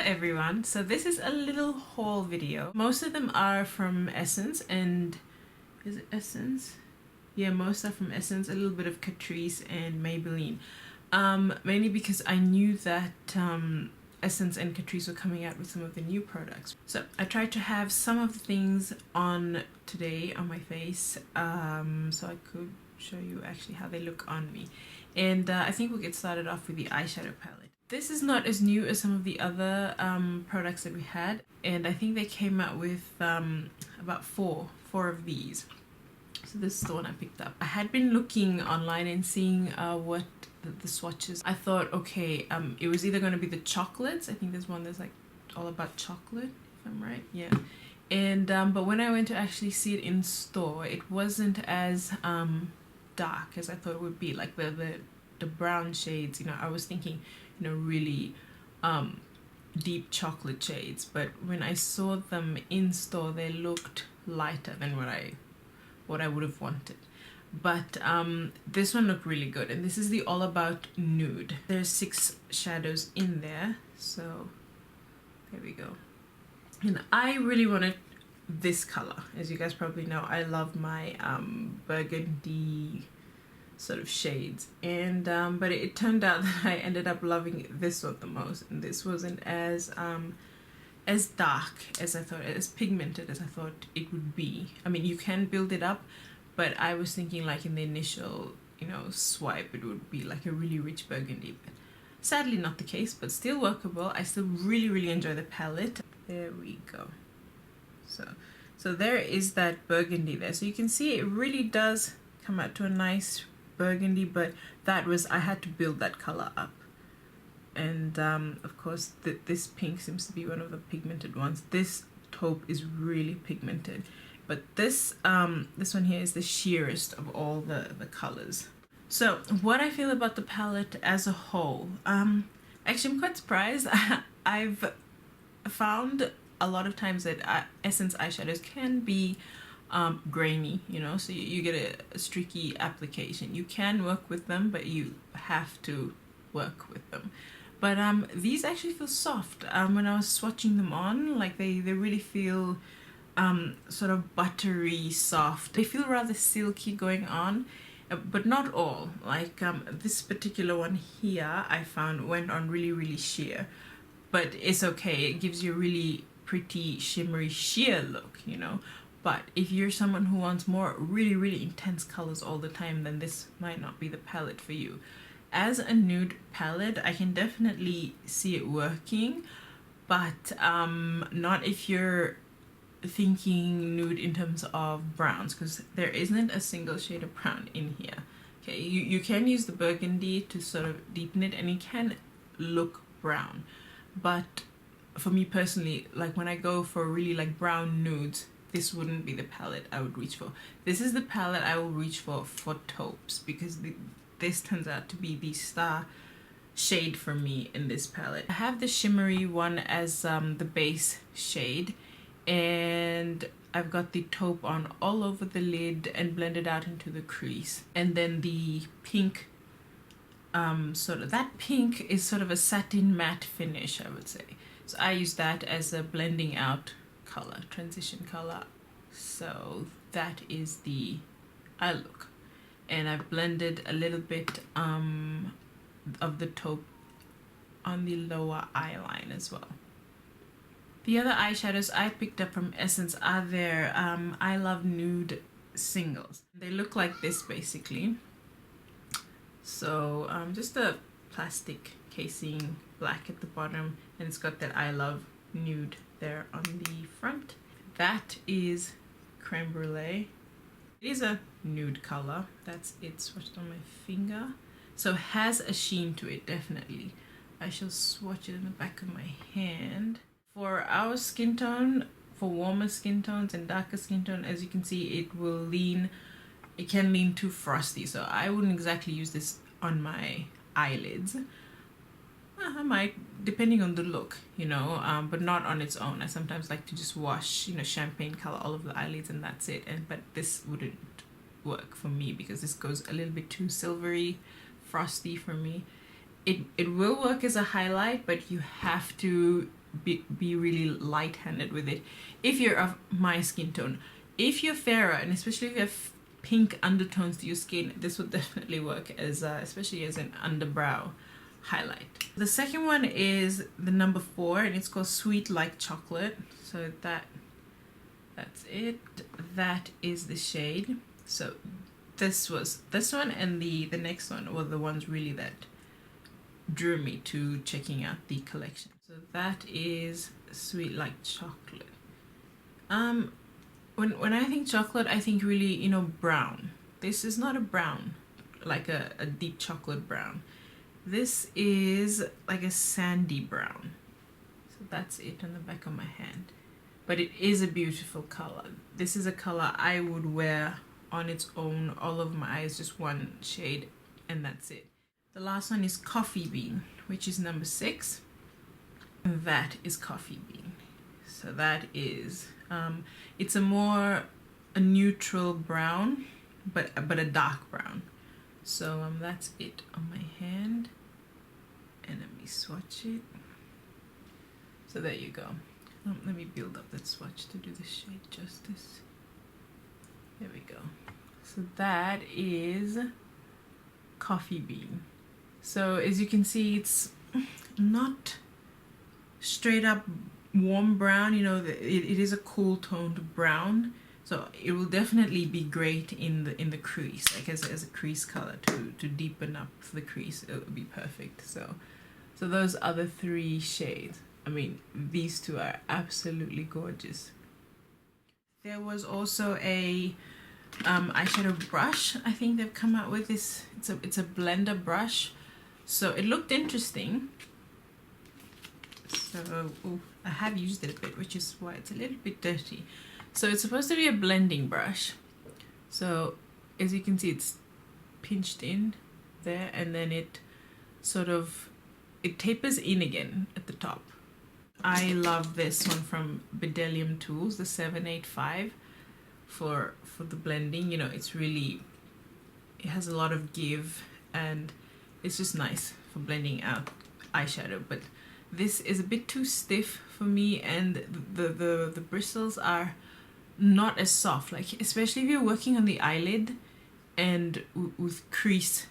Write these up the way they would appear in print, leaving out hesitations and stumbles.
everyone, so this is a little haul video. Most of them are from Essence, and is it Essence? Yeah, most are from Essence, a little bit of Catrice and Maybelline. Mainly because I knew that Essence and Catrice were coming out with some of the new products. So I tried to have some of the things on today on my face, so I could show you actually how they look on me. And I think we'll get started off with the eyeshadow palette. This is not as new as some of the other products that we had, and I think they came out with about four of these. So this is the one I picked up. I had been looking online and seeing what the swatches. I thought, okay, it was either going to be the chocolates. I think there's one that's like all about chocolate, if I'm right. Yeah. And but when I went to actually see it in store, it wasn't as dark as I thought it would be. Like the brown shades, you know, I was thinking, you know, really deep chocolate shades, but when I saw them in store, they looked lighter than what I would have wanted. But this one looked really good, and this is the All About Nude. There's 6 shadows in there, so there we go. And I really wanted this color. As you guys probably know, I love my burgundy sort of shades, and but it turned out that I ended up loving this one the most, and this wasn't as dark as I thought, as pigmented as I thought it would be. I mean, you can build it up, but I was thinking like in the initial, you know, swipe it would be like a really rich burgundy, but sadly not the case, but still workable. I still really enjoy the palette. There we go. So there is that burgundy there, so you can see it really does come out to a nice burgundy, but that was, I had to build that color up. And of course this pink seems to be one of the pigmented ones. This taupe is really pigmented, but this one here is the sheerest of all the colors. So what I feel about the palette as a whole, actually I'm quite surprised. I've found a lot of times that Essence eyeshadows can be grainy, you know, so you get a streaky application. You can work with them, but you have to work with them. But these actually feel soft. When I was swatching them on, like they really feel sort of buttery soft. They feel rather silky going on, but not all. Like this particular one here I found went on really sheer, but it's okay. It gives you a really pretty shimmery sheer look, you know. But if you're someone who wants more really intense colors all the time, then this might not be the palette for you. As a nude palette, I can definitely see it working, but not if you're thinking nude in terms of browns, because there isn't a single shade of brown in here. Okay, you can use the burgundy to sort of deepen it, and it can look brown. But for me personally, like when I go for really like brown nudes, this wouldn't be the palette I would reach for. This is the palette I will reach for taupes, because this turns out to be the star shade for me in this palette. I have the shimmery one as the base shade, and I've got the taupe on all over the lid and blended out into the crease. And then the pink, that pink is sort of a satin matte finish, I would say. So I use that as a blending out color, transition color. So that is the eye look, and I've blended a little bit of the taupe on the lower eye line as well. The other eyeshadows I picked up from Essence are their I Love Nude singles. They look like this basically. So just a plastic casing, black at the bottom, and it's got that I Love Nude there on the front. That is Creme Brulee. It is a nude color. That's it swatched on my finger. So it has a sheen to it, definitely. I shall swatch it in the back of my hand. For our skin tone, for warmer skin tones and darker skin tone, as you can see, it can lean too frosty. So I wouldn't exactly use this on my eyelids. I might, depending on the look, you know, but not on its own. I sometimes like to just wash, you know, champagne color all over the eyelids and that's it. But this wouldn't work for me because this goes a little bit too silvery, frosty for me. It will work as a highlight, but you have to be really light-handed with it if you're of my skin tone. If you're fairer, and especially if you have pink undertones to your skin, this would definitely work as especially as an underbrow highlight. The second one is the number 4, and it's called Sweet Like Chocolate. So that's it. That is the shade. So this one, and the next one were the ones really that drew me to checking out the collection. So that is Sweet Like Chocolate. When I think chocolate, I think really, you know, brown. This is not a brown, like a deep chocolate brown. This is like a sandy brown. So that's it on the back of my hand. But it is a beautiful color. This is a color I would wear on its own, all over my eyes, just one shade, and that's it. The last one is Coffee Bean, which is number 6. And that is Coffee Bean. So that is, it's a neutral brown, but a dark brown. So that's it on my hand. And let me swatch it. So there you go. Let me build up that swatch to do the shade justice. There we go. So that is Coffee Bean. So as you can see, it's not straight up warm brown, you know, it is a cool toned brown. So it will definitely be great in the crease, like as a crease color to deepen up the crease. It would be perfect. So those other 3 shades, I mean, these 2 are absolutely gorgeous. There was also a eyeshadow brush. I think they've come out with this. It's a blender brush. So it looked interesting. So I have used it a bit, which is why it's a little bit dirty. So it's supposed to be a blending brush. So as you can see, it's pinched in there, and then it tapers in again at the top. I love this one from Bedelium Tools, the 785, for the blending. You know, it has a lot of give, and it's just nice for blending out eyeshadow. But this is a bit too stiff for me, and the bristles are not as soft, like especially if you're working on the eyelid and with crease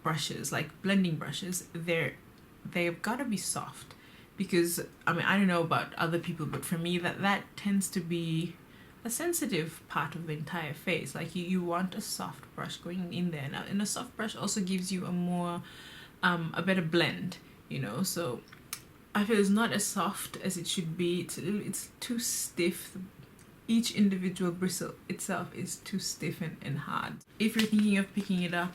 brushes, like blending brushes, they've got to be soft, because I mean, I don't know about other people, but for me that tends to be a sensitive part of the entire face. Like you want a soft brush going in there now, and a soft brush also gives you a better blend, you know. So I feel it's not as soft as it should be. It's too stiff. Each individual bristle itself is too stiff and hard. If you're thinking of picking it up,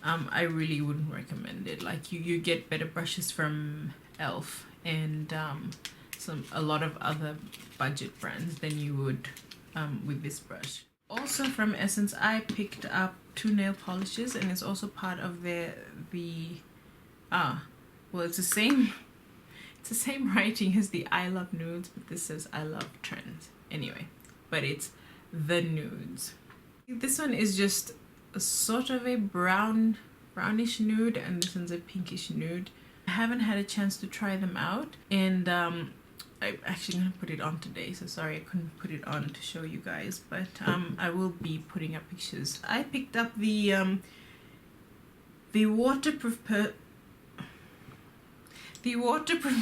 I really wouldn't recommend it. Like you get better brushes from e.l.f. and a lot of other budget brands than you would with this brush. Also from Essence, I picked up 2 nail polishes, and it's also part of it's the same writing as the I Love Nudes, but this says I Love Trends. Anyway, but it's the Nudes. This one is just a sort of a brownish nude, and this one's a pinkish nude. I haven't had a chance to try them out, and I'm actually gonna put it on today, so sorry I couldn't put it on to show you guys, but I will be putting up pictures. I picked up the waterproof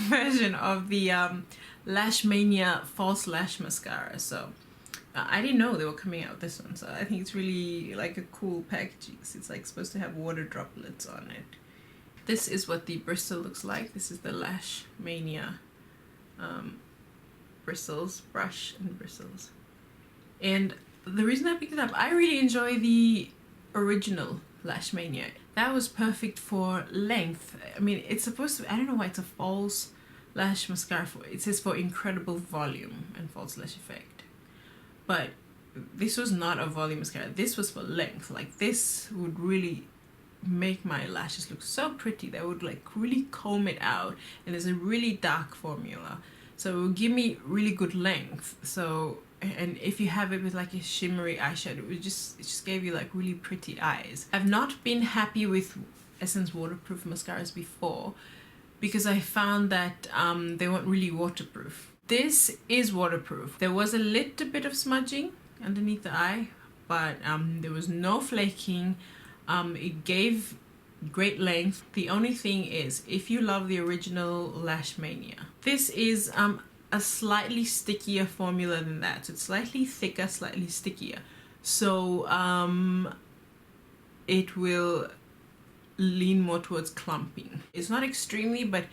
version of the Lash Mania False Lash Mascara. So I didn't know they were coming out with this one, so I think it's really like a cool packaging. It's like supposed to have water droplets on it. This is what the bristle looks like. This is the Lash Mania brush and bristles. And the reason I picked it up, I really enjoy the original Lash Mania. That was perfect for length. I mean, it's supposed to, I don't know why it's a false lash mascara. It says for incredible volume and false lash effect. But this was not a volume mascara. This was for length. Like this would really make my lashes look so pretty. That would like really comb it out. And it's a really dark formula. So it will give me really good length. So, and if you have it with like a shimmery eyeshadow, it just gave you like really pretty eyes. I've not been happy with Essence waterproof mascaras before, because I found that they weren't really waterproof. This is waterproof. There was a little bit of smudging underneath the eye, but there was no flaking. It gave great length. The only thing is, if you love the original Lash Mania, this is a slightly stickier formula than that. So it's slightly thicker, slightly stickier. So it will lean more towards clumping. It's not extremely, but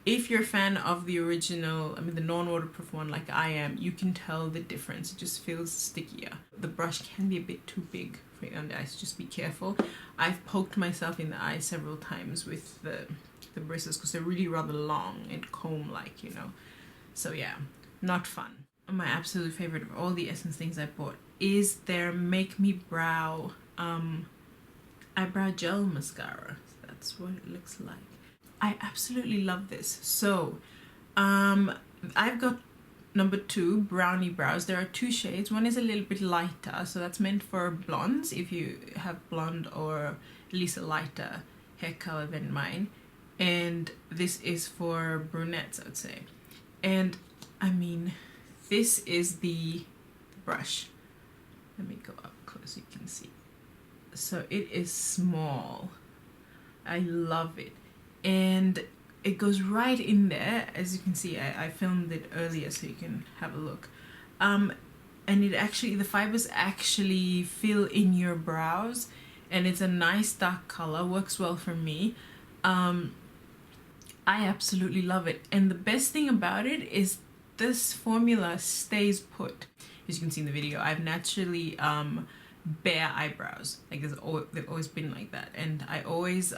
if you're a fan of the original, I mean the non-waterproof one like I am, you can tell the difference. It just feels stickier. The brush can be a bit too big for your under eyes, just be careful. I've poked myself in the eye several times with the bristles because they're really rather long and comb-like, you know. So yeah, not fun. My absolute favorite of all the Essence things I bought is their Make Me Brow eyebrow gel mascara. So that's what it looks like. I absolutely love this. So I've got number 2, Brownie Brows. There are 2 shades. One is a little bit lighter, so that's meant for blondes if you have blonde or at least a lighter hair color than mine. And this is for brunettes, I would say. And I mean, this is the brush. Let me go up close so you can see. So it is small. I love it. And it goes right in there. As you can see, I filmed it earlier so you can have a look. And it actually, the fibers actually fill in your brows, and it's a nice dark color, works well for me. I absolutely love it. And the best thing about it is this formula stays put. As you can see in the video, I've naturally bare eyebrows. Like they've always been like that, and I always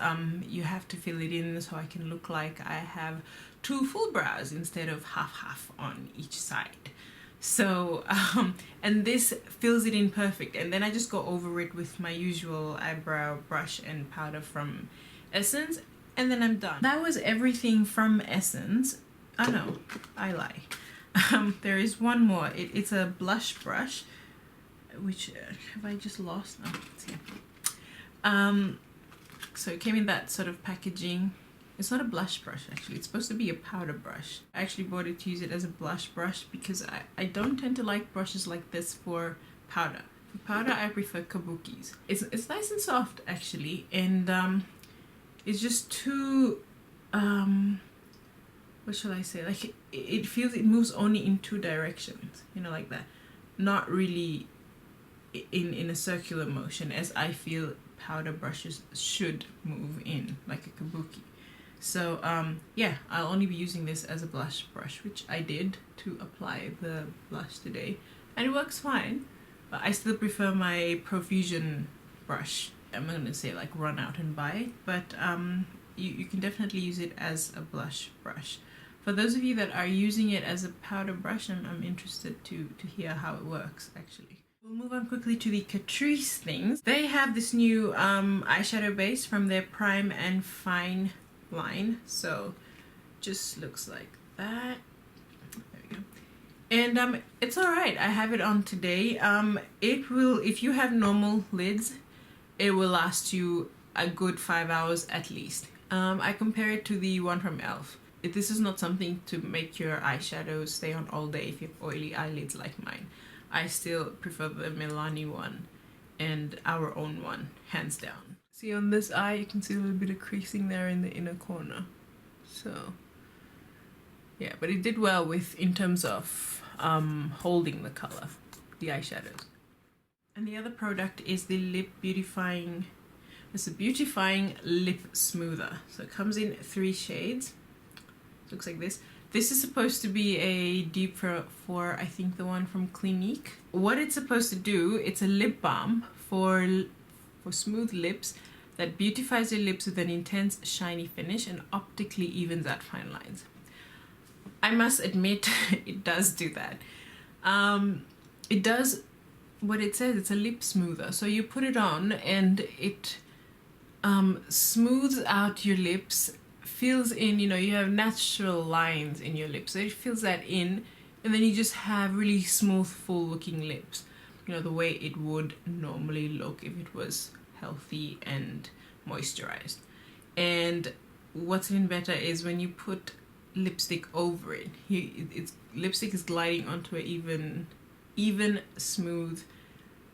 you have to fill it in so I can look like I have 2 full brows instead of half on each side. So and this fills it in perfect, and then I just go over it with my usual eyebrow brush and powder from Essence, and then I'm done. That was everything from Essence. Oh no, I lie. There is one more. It's a blush brush, which have I just lost? Oh, it's here. So it came in that sort of packaging. It's not a blush brush actually, it's supposed to be a powder brush. I actually bought it to use it as a blush brush because I don't tend to like brushes like this for powder. For powder I prefer kabukis. It's nice and soft actually, and it's just too what shall I say, like it feels it moves only in 2 directions, you know, like that, not really in a circular motion as I feel powder brushes should move in, like a kabuki. So yeah, I'll only be using this as a blush brush, which I did to apply the blush today, and it works fine, but I still prefer my Profusion brush. I'm not gonna say like run out and buy it, but you can definitely use it as a blush brush. For those of you that are using it as a powder brush, I'm interested to hear how it works actually. We'll move on quickly to the Catrice things. They have this new eyeshadow base from their Prime and Fine line. So just looks like that. There we go. And it's alright. I have it on today. It will, if you have normal lids, it will last you a good 5 hours at least. I compare it to the one from e.l.f. This is not something to make your eyeshadows stay on all day if you have oily eyelids like mine. I still prefer the Milani one and our own one, hands down. See, on this eye you can see a little bit of creasing there in the inner corner. So yeah, but it did well with in terms of holding the color, the eyeshadows. And the other product is the Lip Beautifying, it's a Beautifying Lip Smoother. So it comes in 3 shades. It looks like this. This is supposed to be a dupe for I think the one from Clinique. What it's supposed to do, it's a lip balm for smooth lips that beautifies your lips with an intense shiny finish and optically evens out fine lines. I must admit it does do that. It does what it says, it's a lip smoother. So you put it on and it smooths out your lips, fills in, you know, you have natural lines in your lips, so it fills that in, and then you just have really smooth, full looking lips, you know, the way it would normally look if it was healthy and moisturized. And what's even better is when you put lipstick over it. It's lipstick is gliding onto an even smooth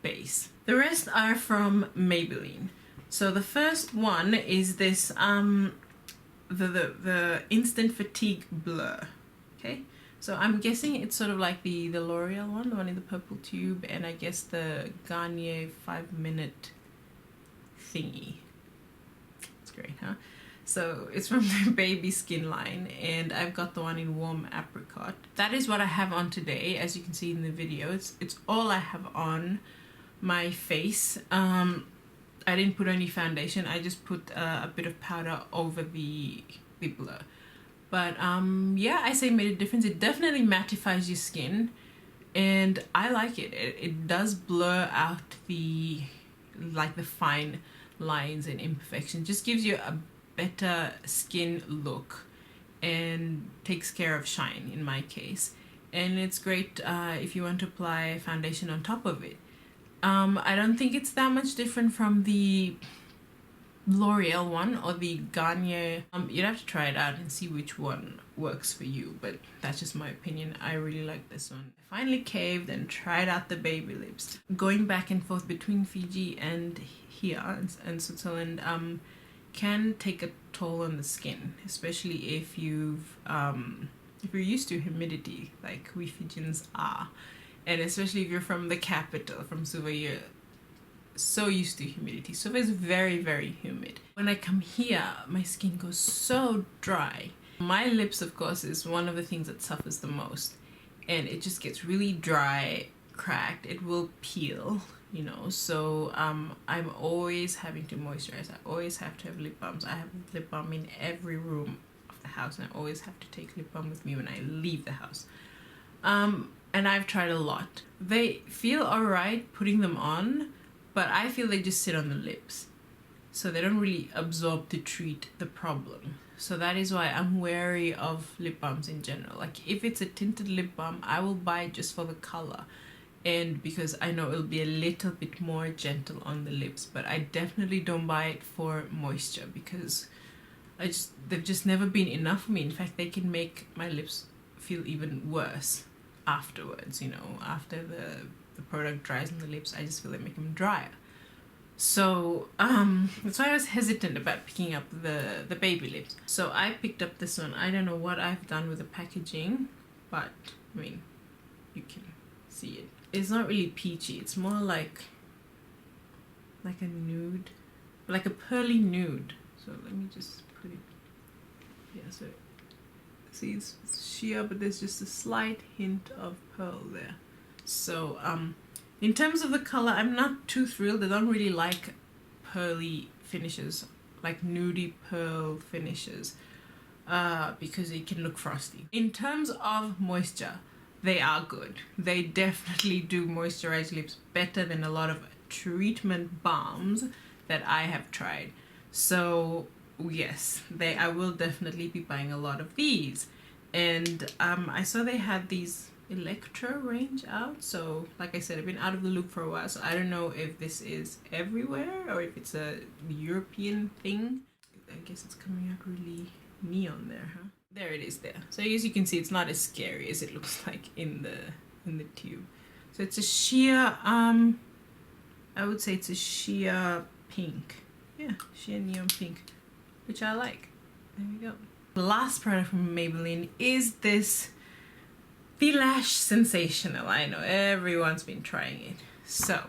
base. The rest are from Maybelline. So the first one is this the Instant Fatigue Blur. Okay, so I'm guessing it's sort of like the L'Oreal one, the one in the purple tube, and I guess the Garnier 5-minute thingy. It's great, huh? So it's from the baby skin line, and I've got the one in warm apricot. That is what I have on today, as you can see in the video. It's all I have on my face. I didn't put any foundation. I just put a bit of powder over the blur. But yeah, I say it made a difference. It definitely mattifies your skin, and I like it. It does blur out the fine lines and imperfections. Just gives you a better skin look and takes care of shine in my case. And it's great if you want to apply foundation on top of it. I don't think it's that much different from the L'Oreal one or the Garnier. You'd have to try it out and see which one works for you, but that's just my opinion. I really like this one. I finally caved and tried out the baby lips. Going back and forth between Fiji and here and Switzerland can take a toll on the skin, especially if you're used to humidity like we Fijians are. And especially if you're from the capital, from Suva, you're so used to humidity. Suva is very, very humid. When I come here, my skin goes so dry. My lips, of course, is one of the things that suffers the most. And it just gets really dry, cracked. It will peel, you know. So I'm always having to moisturize. I always have to have lip balms. I have lip balm in every room of the house. And I always have to take lip balm with me when I leave the house. And I've tried a lot. They feel alright putting them on, but I feel they just sit on the lips. So they don't really absorb to treat the problem. So that is why I'm wary of lip balms in general. Like if it's a tinted lip balm, I will buy it just for the color. And because I know it'll be a little bit more gentle on the lips. But I definitely don't buy it for moisture because they've just never been enough for me. In fact, they can make my lips feel even worse afterwards, you know, after the product dries on the lips. I just feel they make them drier. So that's why I was hesitant about picking up the baby lips. So I picked up this one. I don't know what I've done with the packaging, but I mean, you can see it. It's not really peachy. It's more like a nude, like a pearly nude. So let me just put it. Yeah, so see, it's sheer, but there's just a slight hint of pearl there. So in terms of the color, I'm not too thrilled. I don't really like pearly finishes, like nudie pearl finishes, because it can look frosty. In terms of moisture, they are good. They definitely do moisturize lips better than a lot of treatment balms that I have tried. So yes, I will definitely be buying a lot of these. And I saw they had these Electra range out. So like I said, I've been out of the loop for a while, so I don't know if this is everywhere or if it's a European thing. I guess it's coming out really neon there, huh? There it is there. So as you can see, it's not as scary as it looks like in the tube. So it's a sheer I would say it's a sheer pink. Yeah, sheer neon pink, which I like. There we go. The last product from Maybelline is this, the Lash Sensational. I know everyone's been trying it. So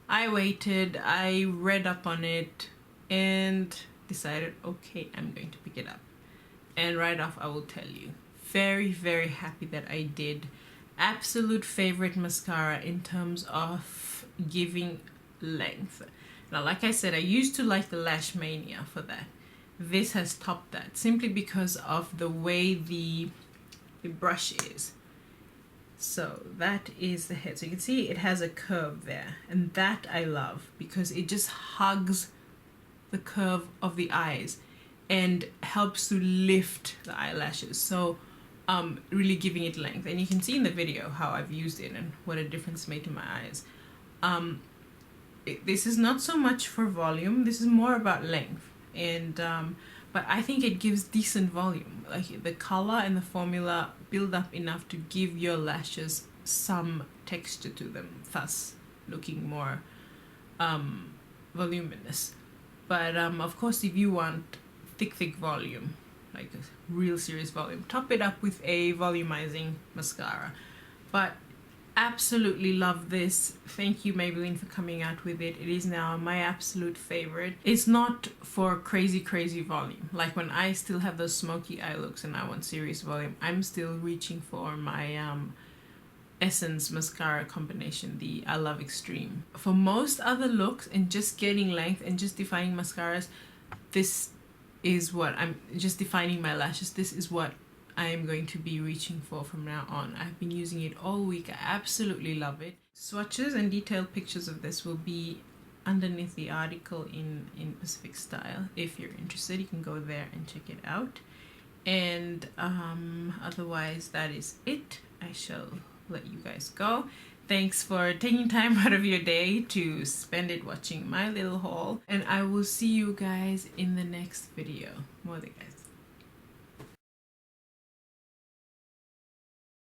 I waited, I read up on it and decided, okay, I'm going to pick it up. And right off, I will tell you, very, very happy that I did. Absolute favorite mascara in terms of giving length. Now, like I said, I used to like the Lash Mania for that. This has topped that simply because of the way the brush is. So that is the head. So you can see it has a curve there, and that I love because it just hugs the curve of the eyes and helps to lift the eyelashes. So really giving it length. And you can see in the video how I've used it and what a difference it made to my eyes. This is not so much for volume, this is more about length. And but I think it gives decent volume. Like the color and the formula build up enough to give your lashes some texture to them, thus looking more voluminous. But of course, if you want thick volume, like a real serious volume, top it up with a volumizing mascara. But absolutely love this. Thank you, Maybelline, for coming out with it. It is now my absolute favorite. It's not for crazy volume. Like when I still have those smoky eye looks and I want serious volume, I'm still reaching for my Essence mascara combination, the I Love Extreme. For most other looks and just getting length and just defining mascaras, this is what I'm just defining my lashes. This is what I am going to be reaching for from now on. I've been using it all week. I absolutely love it. Swatches and detailed pictures of this will be underneath the article in Pacific Style. If you're interested, you can go there and check it out. And otherwise, that is it. I shall let you guys go. Thanks for taking time out of your day to spend it watching my little haul, and I will see you guys in the next video. More guys.